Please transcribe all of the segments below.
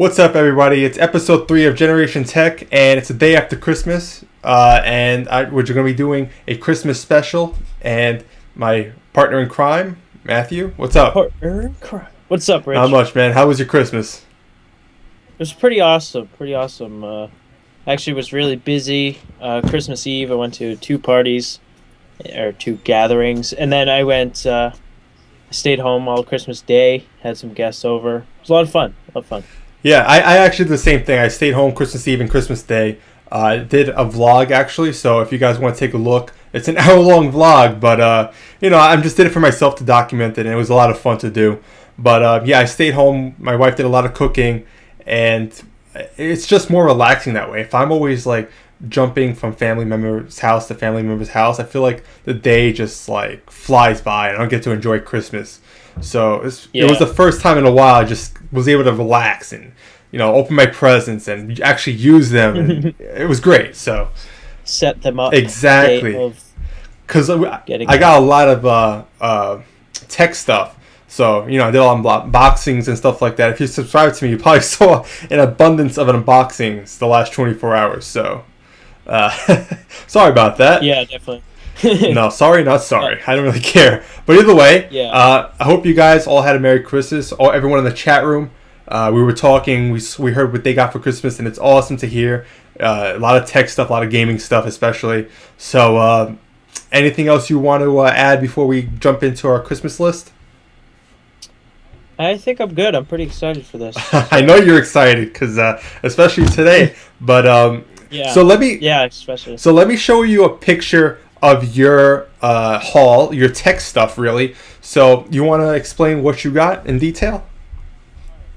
What's up, everybody? It's episode 3 of Generation Tech, and it's the day after Christmas. We're going to be doing a Christmas special. And my partner in crime, Matthew, what's up? Partner in crime. What's up, Rich? Not much, man. How was your Christmas? It was pretty awesome. Actually, was really busy. Christmas Eve, I went to two parties or two gatherings, and then I stayed home all Christmas Day. Had some guests over. It was a lot of fun. Yeah, I actually did the same thing. I stayed home Christmas Eve and Christmas Day. I did a vlog, actually, so if you guys want to take a look, it's an hour-long vlog, but, I just did it for myself to document it, and it was a lot of fun to do. But, I stayed home. My wife did a lot of cooking, and it's just more relaxing that way. If I'm always, jumping from family member's house to family member's house, I feel like the day just, flies by, and I don't get to enjoy Christmas. So it was the first time in a while I just was able to relax and, open my presents and actually use them. And it was great. So set them up. Exactly. Because I got a lot of tech stuff. So, I did a lot of unboxings and stuff like that. If you subscribe to me, you probably saw an abundance of unboxings the last 24 hours. So, sorry about that. Yeah, definitely. No, sorry, not sorry. I don't really care. But either way, I hope you guys all had a Merry Christmas. Everyone in the chat room, we were talking. We heard what they got for Christmas, and it's awesome to hear. A lot of tech stuff, a lot of gaming stuff, especially. So, anything else you want to add before we jump into our Christmas list? I think I'm good. I'm pretty excited for this. I know you're excited because, especially today. But So let me show you a picture of your haul, your tech stuff, really. So you want to explain what you got in detail?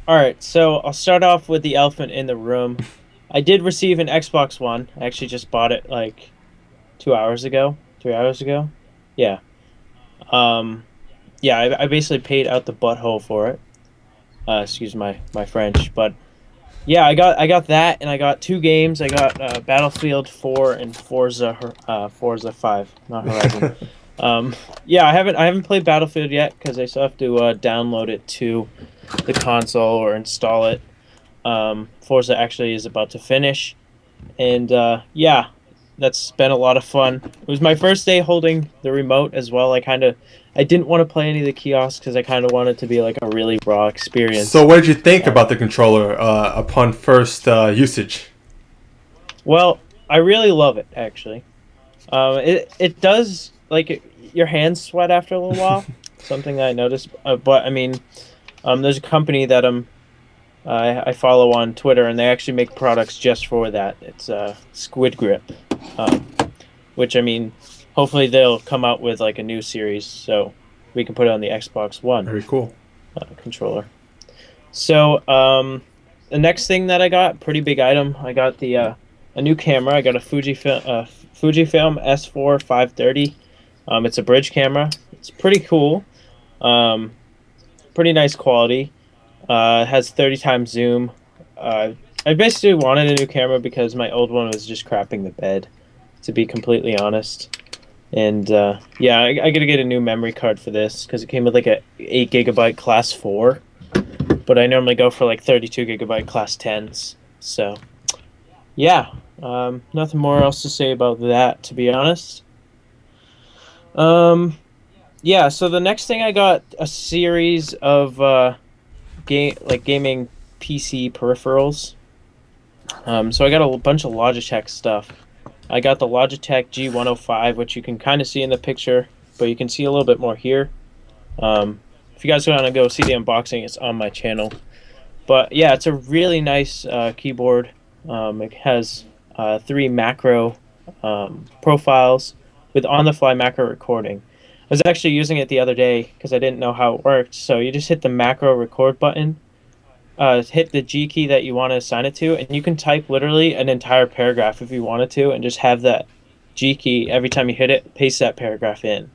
All right, so I'll start off with the elephant in the room. I did receive an Xbox One. I actually just bought it 3 hours ago. Yeah. I basically paid out the butthole for it. Excuse my French, but yeah, I got that, and I got two games. I got Battlefield 4 and Forza 5, not Horizon. I haven't played Battlefield yet because I still have to download it to the console or install it. Forza actually is about to finish, and that's been a lot of fun. It was my first day holding the remote as well. I didn't want to play any of the kiosks because I kind of wanted to be a really raw experience. So what did you think about the controller upon first usage? Well, I really love it, actually. It does, your hands sweat after a little while, something that I noticed. But, I mean, there's a company that I follow on Twitter, and they actually make products just for that. It's Squid Grip, which, I mean, hopefully they'll come out with a new series so we can put it on the Xbox One. Very cool. Controller. So the next thing that I got, pretty big item. I got a new camera. I got a Fujifilm S4 530. It's a bridge camera. It's pretty cool. Pretty nice quality. It has 30 times zoom. I basically wanted a new camera because my old one was just crapping the bed, to be completely honest. And I gotta get a new memory card for this because it came with a 8 gigabyte class 4, but I normally go for 32 gigabyte class 10s. So nothing more else to say about that, to be honest. So the next thing I got a series of gaming PC peripherals. So I got a bunch of Logitech stuff. I got the Logitech G105, which you can kind of see in the picture, but you can see a little bit more here. If you guys want to go see the unboxing, it's on my channel. But yeah, it's a really nice keyboard. It has 3 macro profiles with on-the-fly macro recording. I was actually using it the other day because I didn't know how it worked. So you just hit the macro record button, hit the G key that you want to assign it to, and you can type literally an entire paragraph if you wanted to, and just have that G key every time you hit it, paste that paragraph in.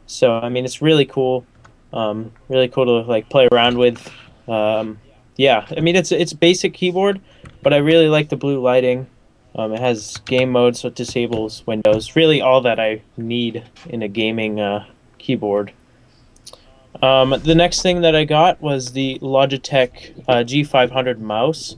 So I mean, it's really cool. Really cool to play around with. I mean, it's basic keyboard, but I really like the blue lighting. It has game mode, so it disables Windows. Really all that I need in a gaming keyboard. The next thing that I got was the Logitech G500 mouse.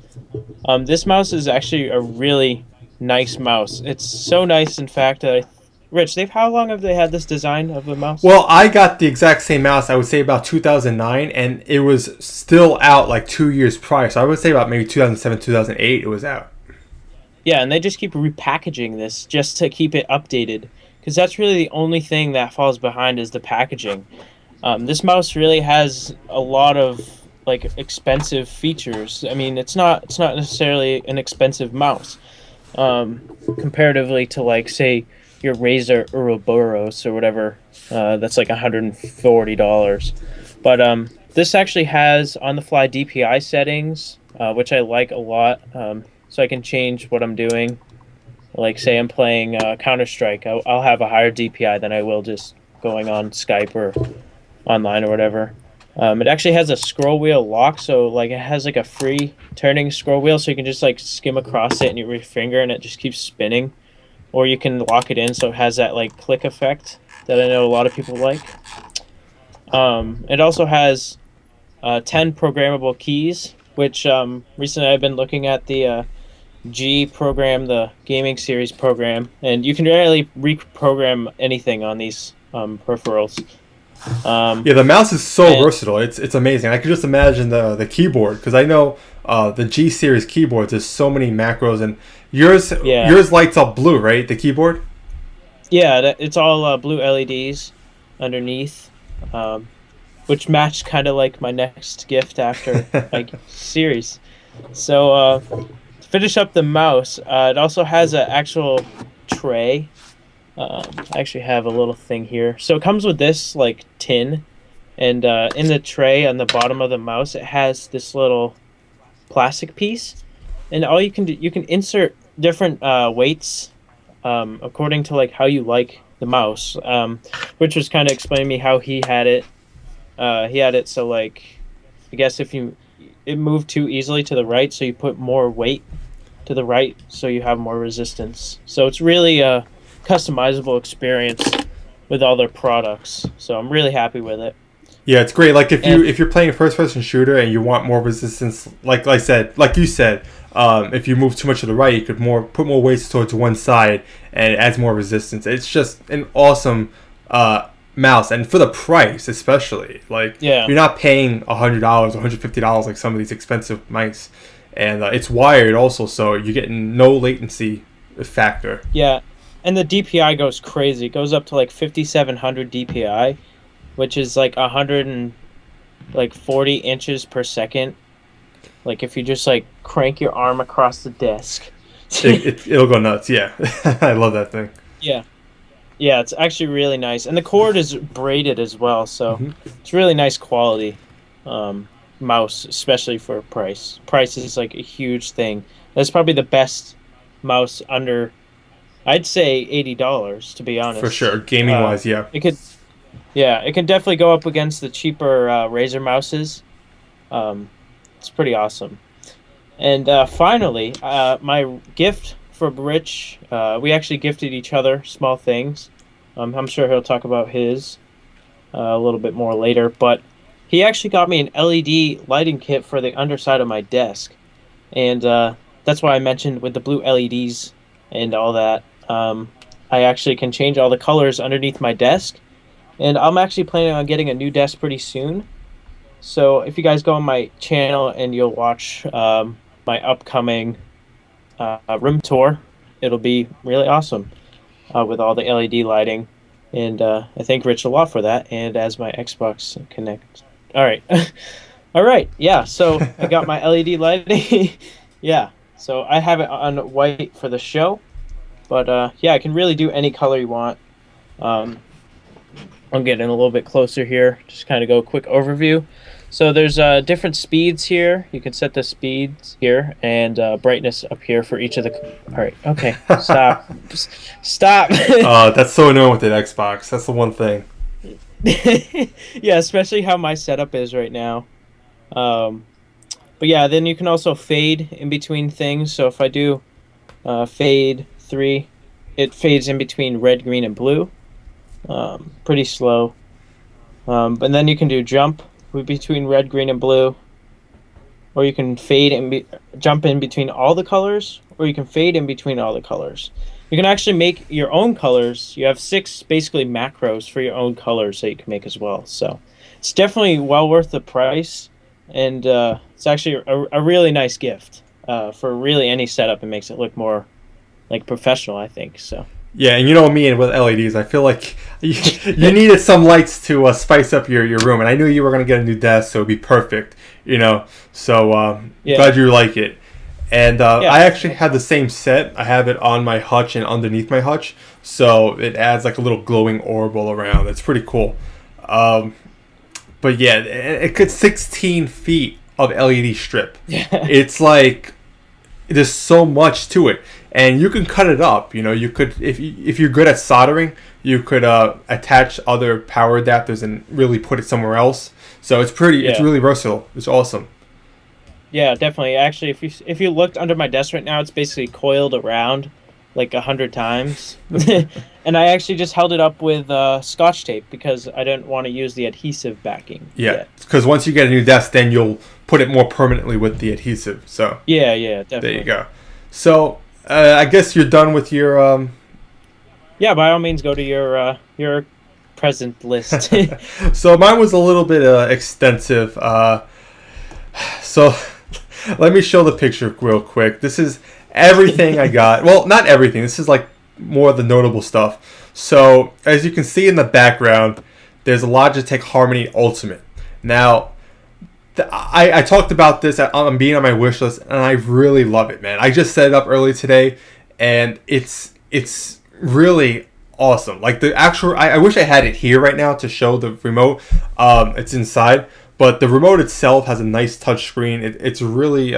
This mouse is actually a really nice mouse. It's so nice, in fact, that Rich, how long have they had this design of a mouse? Well, I got the exact same mouse. I would say about 2009, and it was still out like 2 years prior. So I would say about maybe 2007, 2008. It was out. Yeah, and they just keep repackaging this just to keep it updated, because that's really the only thing that falls behind is the packaging. This mouse really has a lot of like expensive features. I mean, it's not necessarily an expensive mouse, comparatively to like say your Razer or a Burrows or whatever. That's like $140. But this actually has on-the-fly DPI settings, which I like a lot. So I can change what I'm doing. Like say I'm playing Counter Strike, I'll have a higher DPI than I will just going on Skype or online or whatever. It actually has a scroll wheel lock, so like it has like a free turning scroll wheel, so you can just like skim across it and your finger, and it just keeps spinning. Or you can lock it in, so it has that like click effect that I know a lot of people like. It also has 10 programmable keys, which recently I've been looking at the G program, the gaming series program, and you can really reprogram anything on these peripherals. Yeah, the mouse is so versatile. It's amazing. I could just imagine the keyboard, because I know the G series keyboards. There's so many macros, and yours lights up blue, right? The keyboard. Yeah, it's all blue LEDs underneath, which matched kind of like my next gift after my series. So to finish up the mouse, it also has an actual tray. I actually have a little thing here. So it comes with this like tin, and in the tray on the bottom of the mouse, it has this little plastic piece, and all you can do, you can insert different weights according to like how you like the mouse. Which was kind of explaining to me how he had it. He had it so like, I guess if it moved too easily to the right, so you put more weight to the right, so you have more resistance. So it's really a customizable experience with all their products. So I'm really happy with it. Yeah, it's great. Like if you're playing a first-person shooter and you want more resistance, like you said, if you move too much to the right, you could put more weights towards one side, and it adds more resistance. It's just an awesome mouse, and for the price, especially, you're not paying $100, $150 like some of these expensive mice, and it's wired also, so you're getting no latency factor. Yeah, and the DPI goes crazy. It goes up to like 5,700 DPI, which is like 140 inches per second. Like if you just like crank your arm across the desk, it'll go nuts. Yeah, I love that thing. Yeah, it's actually really nice, and the cord is braided as well, so it's really nice quality mouse, especially for price. Price is like a huge thing. That's probably the best mouse under, I'd say, $80, to be honest. For sure, gaming wise, yeah. It could definitely go up against the cheaper Razer mouses. It's pretty awesome. And finally, my gift for Rich, we actually gifted each other small things. I'm sure he'll talk about his a little bit more later, but he actually got me an LED lighting kit for the underside of my desk. And that's why I mentioned with the blue LEDs and all that. I actually can change all the colors underneath my desk. And I'm actually planning on getting a new desk pretty soon. So if you guys go on my channel and you'll watch my upcoming room tour, it'll be really awesome with all the LED lighting. And I thank Rich a lot for that, and as my Xbox Connect. All right. All right. Yeah, so I got my LED lighting. Yeah, so I have it on white for the show. But yeah, I can really do any color you want. I'm getting a little bit closer here. Just kind of go quick overview. So there's different speeds here. You can set the speeds here and brightness up here for each of the... All right, okay, stop. Stop. That's so annoying with the Xbox. That's the one thing. Yeah, especially how my setup is right now. But yeah, then you can also fade in between things. So if I do fade 3, it fades in between red, green, and blue. Pretty slow. And then you can do jump between red, green, and blue, or you can fade and jump in between all the colors, or you can fade in between all the colors. You can actually make your own colors. You have 6 basically macros for your own colors that you can make as well. So it's definitely well worth the price, and it's actually a really nice gift for really any setup. It makes it look more like professional, I think. So. Yeah, and you know me and with LEDs, I feel like you needed some lights to spice up your room, and I knew you were going to get a new desk, so it'd be perfect, So glad you like it. And I actually have the same set. I have it on my hutch and underneath my hutch, so it adds like a little glowing orb all around. It's pretty cool. But yeah, it could 16 feet of LED strip. It's like there's so much to it. And you can cut it up. You could, if you're good at soldering, you could attach other power adapters and really put it somewhere else. So it's really versatile. It's awesome. Yeah, definitely. Actually, if you looked under my desk right now, it's basically coiled around like 100 times. And I actually just held it up with Scotch tape because I didn't want to use the adhesive backing. Yeah, because once you get a new desk, then you'll put it more permanently with the adhesive. So yeah, definitely. There you go. So I guess you're done with your. Yeah, by all means, go to your present list. So mine was a little bit extensive. So let me show the picture real quick. This is everything I got. Well, not everything. This is like more of the notable stuff. So as you can see in the background, there's a Logitech Harmony Ultimate. Now, I talked about this on being on my wish list, and I really love it, man. I just set it up early today, and it's really awesome. Like the actual, I wish I had it here right now to show the remote. It's inside, but the remote itself has a nice touch screen. It's really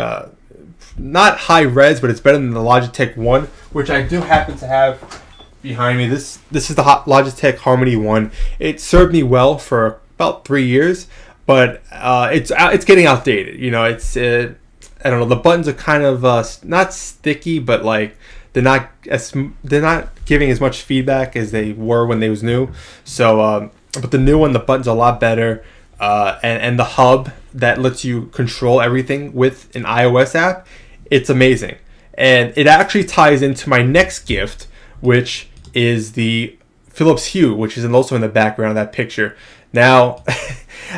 not high res, but it's better than the Logitech One, which I do happen to have behind me. This is the Logitech Harmony One. It served me well for about 3 years. But it's getting outdated. It's I don't know. The buttons are kind of not sticky, but like they're not giving as much feedback as they were when they was new. So, but the new one, the buttons are a lot better, and the hub that lets you control everything with an iOS app, it's amazing. And it actually ties into my next gift, which is the Philips Hue, which is also in the background of that picture. Now,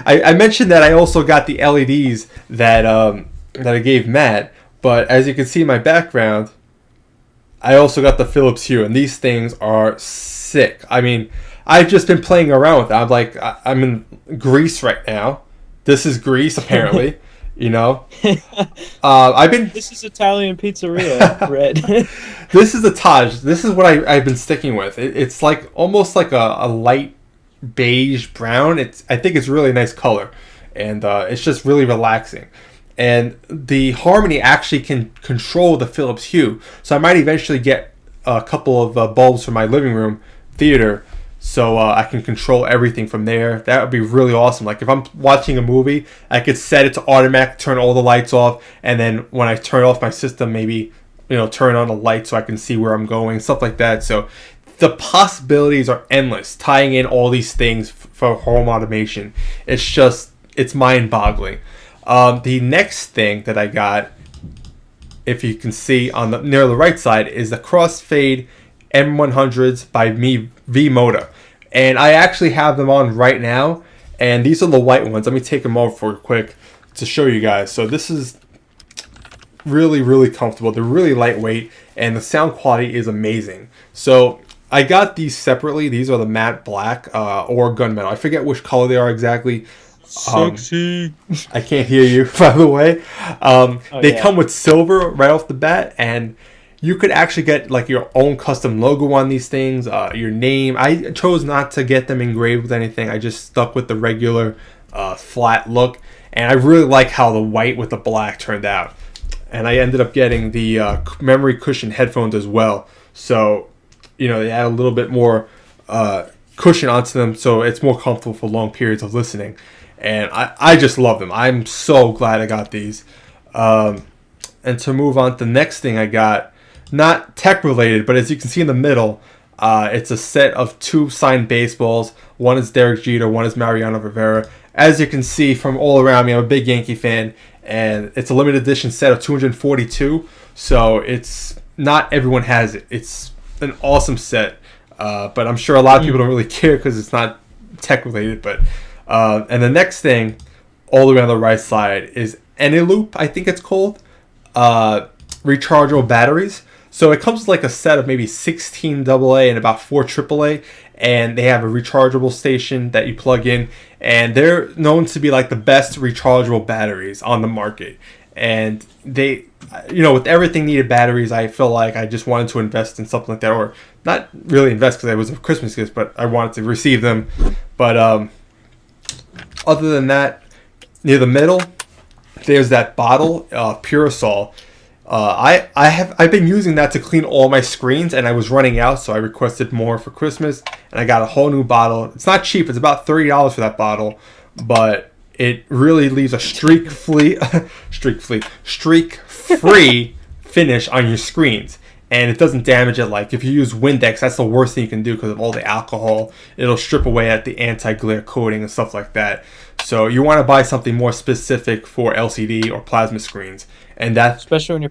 I mentioned that I also got the LEDs that I gave Matt, but as you can see in my background, I also got the Philips Hue, and these things are sick. I mean, I've just been playing around with it. I'm in Greece right now. This is Greece, apparently. I've been. This is Italian pizzeria, red. This is the Taj. This is what I've been sticking with. It's like almost like a light beige brown. I think it's really nice color, and it's just really relaxing. And the Harmony actually can control the Philips Hue, so I might eventually get a couple of bulbs for my living room theater, so I can control everything from there. That would be really awesome. Like if I'm watching a movie, I could set it to automatic, turn all the lights off, and then when I turn off my system, maybe turn on the light so I can see where I'm going, stuff like that. So the possibilities are endless, tying in all these things for home automation. It's mind-boggling. The next thing that I got, if you can see near the right side, is the Crossfade M100s by V-Moda. And I actually have them on right now, and these are the white ones. Let me take them off for quick to show you guys. So this is really, really comfortable. They're really lightweight, and the sound quality is amazing. So I got these separately. These are the matte black or gunmetal. I forget which color they are exactly. Sexy. I can't hear you, by the way. They come with silver right off the bat, and you could actually get like your own custom logo on these things, your name. I chose not to get them engraved with anything. I just stuck with the regular flat look, and I really like how the white with the black turned out. And I ended up getting the memory cushion headphones as well. So they add a little bit more cushion onto them, so it's more comfortable for long periods of listening. And I just love them. I'm so glad I got these. And to move on to the next thing I got, not tech related, but as you can see in the middle, It's a set of 2 signed baseballs. One is Derek Jeter, one is Mariano Rivera. As you can see from all around me, I'm a big Yankee fan, and it's a limited edition set of 242. So it's not everyone has it. It's an awesome set, but I'm sure a lot of people don't really care because it's not tech related. But and the next thing, all the way on the right side, is Eneloop, I think it's called, rechargeable batteries. So it comes with like a set of maybe 16 AA and about 4 AAA, and they have a rechargeable station that you plug in, and they're known to be like the best rechargeable batteries on the market. And they, with everything needed batteries, I feel like I just wanted to invest in something like that, or not really invest because it was a Christmas gift, but I wanted to receive them. But other than that, near the middle, there's that bottle of Purosol. I've been using that to clean all my screens, and I was running out, so I requested more for Christmas, and I got a whole new bottle. It's not cheap; it's about $30 for that bottle, but it really leaves a streak-free finish on your screens, and it doesn't damage it. Like if you use Windex, that's the worst thing you can do because of all the alcohol. It'll strip away at the anti-glare coating and stuff like that. So you want to buy something more specific for LCD or plasma screens, and that's especially when you're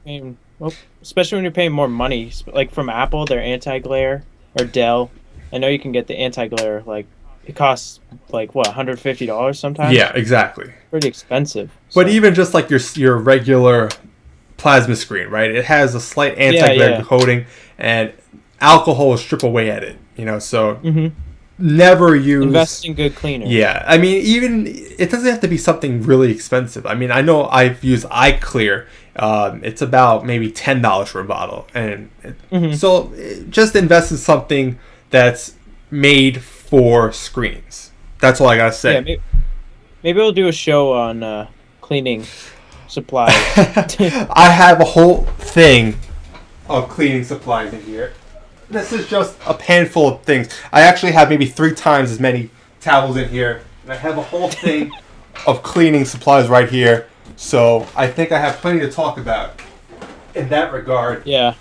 paying more money, like from Apple, their anti-glare, or Dell. I know you can get the anti-glare, like it costs like what, $150 sometimes. Yeah, exactly. Pretty expensive. But even just like your regular plasma screen, right? It has a slight anti-glare coating, and alcohol will strip away at it. So. Mm-hmm. Never use. Invest in good cleaner. Yeah, I mean, even it doesn't have to be something really expensive. I mean, I know I've used iClear. It's about maybe $10 for a bottle, and so just invest in something that's made for screens. That's all I gotta say. Yeah, maybe we'll do a show on cleaning supplies. I have a whole thing of cleaning supplies in here. This is just a handful of things. I actually have maybe 3 times as many towels in here. And I have a whole thing of cleaning supplies right here. So I think I have plenty to talk about in that regard. Yeah.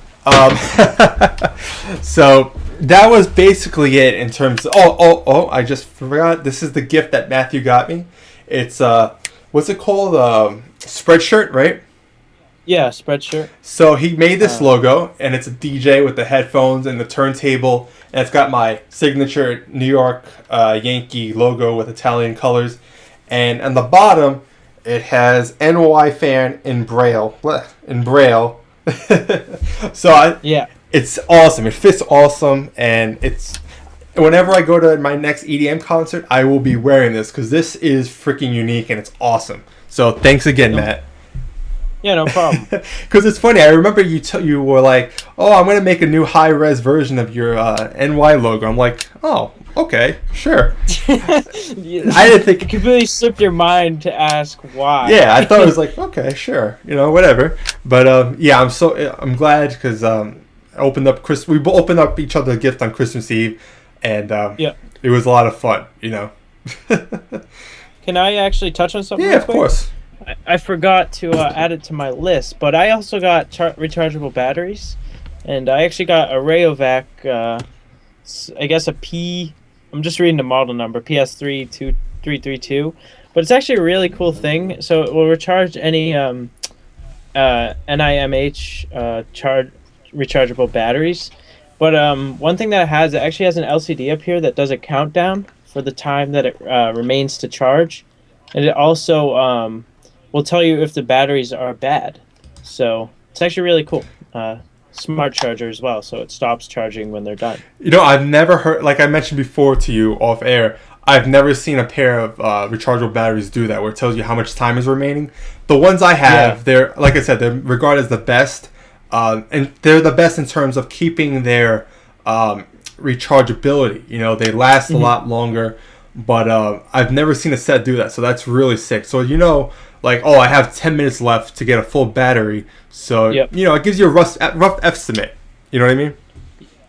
So that was basically it in terms of... Oh, I just forgot. This is the gift that Matthew got me. It's, what's it called? Spreadshirt, right? Yeah, Spreadshirt. So he made this logo, and it's a DJ with the headphones and the turntable, and it's got my signature New York Yankee logo with Italian colors. And on the bottom, it has NY fan in Braille. So it's awesome. It fits awesome, and it's... Whenever I go to my next EDM concert, I will be wearing this, because this is freaking unique, and it's awesome. So thanks again, Matt. Yeah, no problem. Because it's funny. I remember you were like, "Oh, I'm gonna make a new high-res version of your NY logo." I'm like, "Oh, okay, sure." I didn't think it completely slipped your mind to ask why. Yeah, I thought it was like, okay, sure, whatever. But I'm glad because we opened up each other a gift on Christmas Eve, and it was a lot of fun. Can I actually touch on something? Yeah, of course. I forgot to add it to my list, but I also got rechargeable batteries, and I actually got a Rayovac, I guess I'm just reading the model number, PS32332, but it's actually a really cool thing. So it will recharge any NIMH rechargeable batteries. But one thing that it actually has an LCD up here that does a countdown for the time that it remains to charge, and it also will tell you if the batteries are bad. So it's actually really cool. Smart charger as well, so it stops charging when they're done. I've never heard, like I mentioned before to you off air, I've never seen a pair of rechargeable batteries do that, where it tells you how much time is remaining. The ones I have, they're, like I said, they're regarded as the best, and they're the best in terms of keeping their rechargeability. They last a lot longer, but I've never seen a set do that, so that's really sick. So I have 10 minutes left to get a full battery, so it gives you a rough estimate. You know what I mean?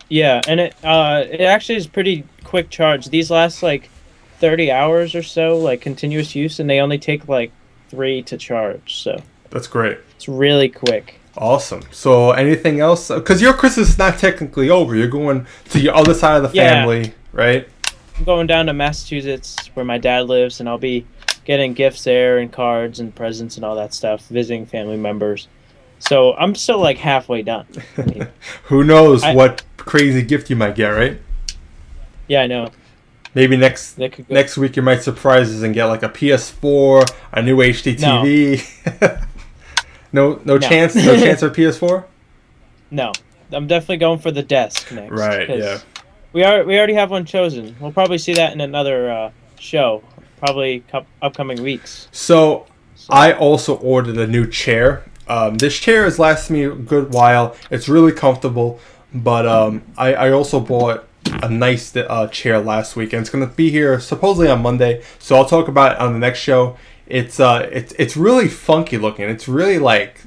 Yeah, and it actually is pretty quick charge. These last like 30 hours or so, like continuous use, and they only take like 3 to charge. So that's great. It's really quick. Awesome. So anything else? Because your Christmas is not technically over. You're going to your other side of the family, right? I'm going down to Massachusetts where my dad lives, and I'll be getting gifts there and cards and presents and all that stuff, visiting family members. So I'm still like halfway done. I mean, Who knows what crazy gift you might get, right? Yeah, I know. Maybe next That next week you might surprise us and get like a PS4, a new HD TV. No chance? No chance for PS4? No. I'm definitely going for the desk next. Right, yeah. We already have one chosen. We'll probably see that in another show, probably upcoming weeks. So I also ordered a new chair. This chair has lasted me a good while. It's really comfortable, but I also bought a nice chair last week, and it's going to be here supposedly on Monday. So I'll talk about it on the next show. It's really funky looking. It's really like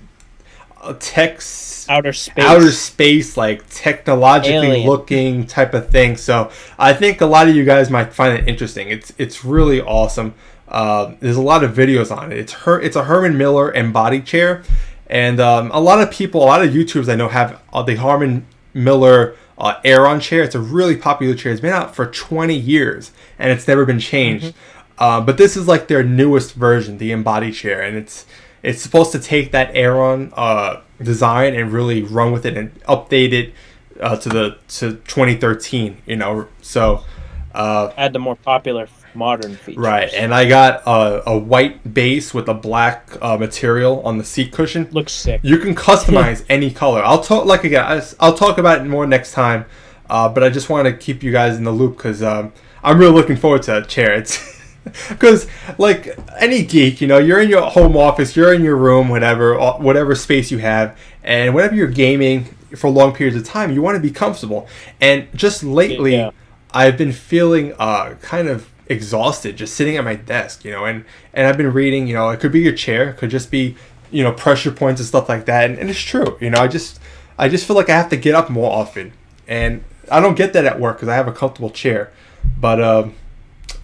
outer space, like technologically Alien looking type of thing. So I think a lot of you guys might find it interesting. It's really awesome. There's a lot of videos on it. It's a Herman Miller embodied chair, and a lot of YouTubers I know have the Herman Miller Aeron chair. It's a really popular chair. It's been out for 20 years and it's never been changed. But this is like their newest version, the embodied chair, and it's supposed to take that Aeron design and really run with it and update it to 2013. So add the more popular modern features. Right, and I got a white base with a black material on the seat cushion. Looks sick. You can customize any color. I'll talk about it more next time, but I just want to keep you guys in the loop because I'm really looking forward to that chair. It's because like any geek, you're in your home office, you're in your room, whatever space you have, and whenever you're gaming for long periods of time, you want to be comfortable. And just lately, I've been feeling kind of exhausted just sitting at my desk, and I've been reading, it could be your chair, it could just be, pressure points and stuff like that. And it's true, I just feel like I have to get up more often. And I don't get that at work because I have a comfortable chair. But,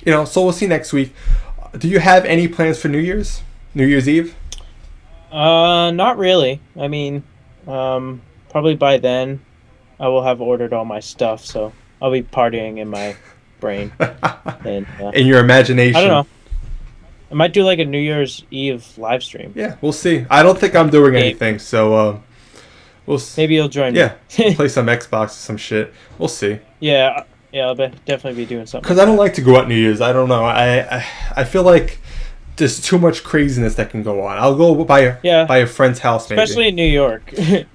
so we'll see next week. Do you have any plans for New Year's Eve? Not really. I mean, probably by then I will have ordered all my stuff, so I'll be partying in my brain. And, in your imagination. I don't know. I might do like a New Year's Eve live stream. Yeah, we'll see. I don't think I'm doing anything, so we'll see. Maybe you'll join me. Yeah, play some Xbox or some shit. We'll see. Yeah, I'll definitely be doing something. Because I don't like to go out New Year's. I don't know. I feel like there's too much craziness that can go on. I'll go by a friend's house, maybe. Especially in New York.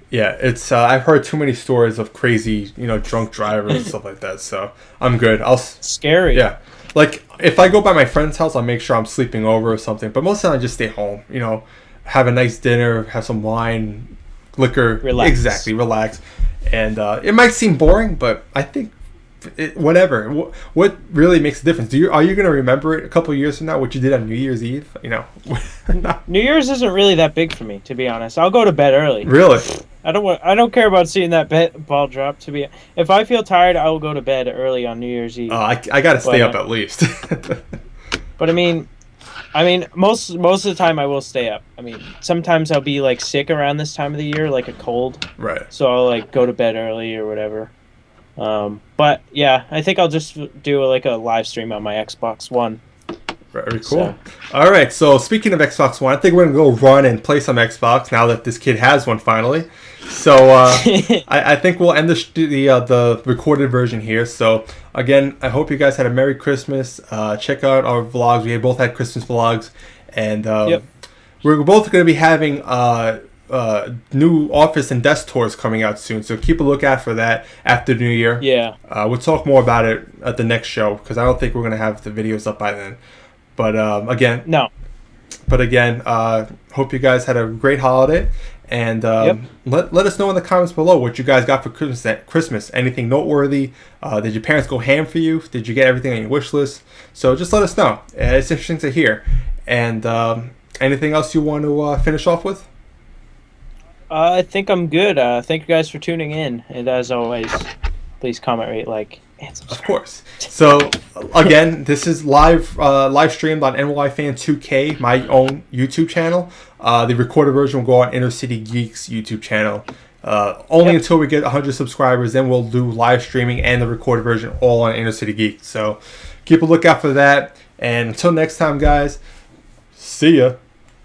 Yeah, it's. I've heard too many stories of crazy, drunk drivers and stuff like that. So I'm good. Scary. Yeah, like if I go by my friend's house, I'll make sure I'm sleeping over or something. But most of the time, I just stay home. Have a nice dinner, have some wine, liquor. Relax. Exactly, relax. And it might seem boring, but I think. Whatever. What really makes a difference? Are you going to remember it a couple of years from now? What you did on New Year's Eve? New Year's isn't really that big for me, to be honest. I'll go to bed early. Really? I don't care about seeing that ball drop. If I feel tired, I will go to bed early on New Year's Eve. I got to stay up at least. But I mean, most of the time I will stay up. I mean, sometimes I'll be like sick around this time of the year, like a cold. Right. So I'll like go to bed early or whatever. But yeah, I think I'll just do like a live stream on my Xbox One. Very cool. All right, so speaking of Xbox One, I think we're gonna go run and play some Xbox now that this kid has one finally. So I think we'll end the recorded version here. So again, I hope you guys had a Merry Christmas. Check out our vlogs. We both had Christmas vlogs, and we're both gonna be having new office and desk tours coming out soon, so keep a lookout for that after New Year. We'll talk more about it at the next show because I don't think we're gonna have the videos up by then. But again, hope you guys had a great holiday, and let us know in the comments below what you guys got for Christmas. Anything noteworthy? Did your parents go ham for you? Did you get everything on your wish list? So just let us know. It's interesting to hear. And anything else you want to finish off with? I think I'm good. Thank you guys for tuning in, and as always, please comment, rate, like, And Of subscribe. course. So again, this is live streamed on NYFan2K, my own YouTube channel. The recorded version will go on Inner City Geeks YouTube channel. Only until we get 100 subscribers, then we'll do live streaming and the recorded version all on Inner City Geeks. So keep a lookout for that. And until next time, guys, see ya.